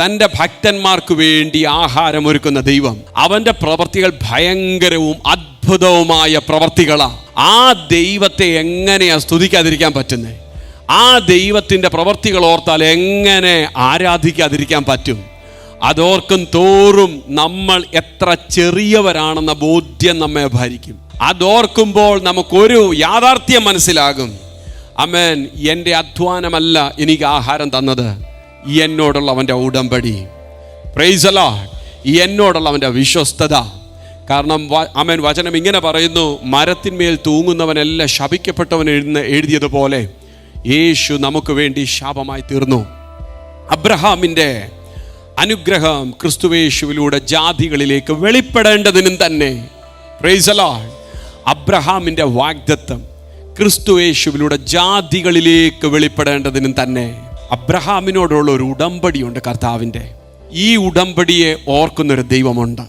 തൻ്റെ ഭക്തന്മാർക്ക് വേണ്ടി ആഹാരം ഒരുക്കുന്ന ദൈവം. അവൻ്റെ പ്രവൃത്തികൾ ഭയങ്കരവും അത്ഭുതവുമായ പ്രവൃത്തികളാണ്. ആ ദൈവത്തെ എങ്ങനെയാ സ്തുതിക്കാതിരിക്കാൻ പറ്റുന്നത്? ആ ദൈവത്തിൻ്റെ പ്രവൃത്തികൾ ഓർത്താൽ എങ്ങനെ ആരാധിക്കാതിരിക്കാൻ പറ്റും? അതോർക്കും തോറും നമ്മൾ എത്ര ചെറിയവരാണെന്ന ബോധ്യം നമ്മെ ഭരിക്കും. അതോർക്കുമ്പോൾ നമുക്കൊരു യാഥാർത്ഥ്യം മനസ്സിലാകും. ആമേൻ. എൻ്റെ അധ്വാനമല്ല എനിക്ക് ആഹാരം തന്നത്, എന്നോടുള്ള അവൻ്റെ ഉടമ്പടി. Praise the Lord. എന്നോടുള്ള അവൻ്റെ വിശ്വസ്തത. കാരണം ആമേൻ, വചനം ഇങ്ങനെ പറയുന്നു, മരത്തിന്മേൽ തൂങ്ങുന്നവനെല്ലാം ശപിക്കപ്പെട്ടവൻ എഴുതിയതുപോലെ യേശു നമുക്ക് വേണ്ടി ശാപമായി തീർന്നു. അബ്രഹാമിൻ്റെ അനുഗ്രഹം ക്രിസ്തുവേശുവിലൂടെ ജാതികളിലേക്ക് വെളിപ്പെടേണ്ടതിനും തന്നെ. Praise the Lord. അബ്രഹാമിൻ്റെ വാഗ്ദത്തം ക്രിസ്തുവേശുവിലൂടെ ജാതികളിലേക്ക് വെളിപ്പെടേണ്ടതിനും തന്നെ അബ്രഹാമിനോടുള്ള ഒരു ഉടമ്പടിയുണ്ട് കർത്താവിൻ്റെ. ഈ ഉടമ്പടിയെ ഓർക്കുന്നൊരു ദൈവമുണ്ട്.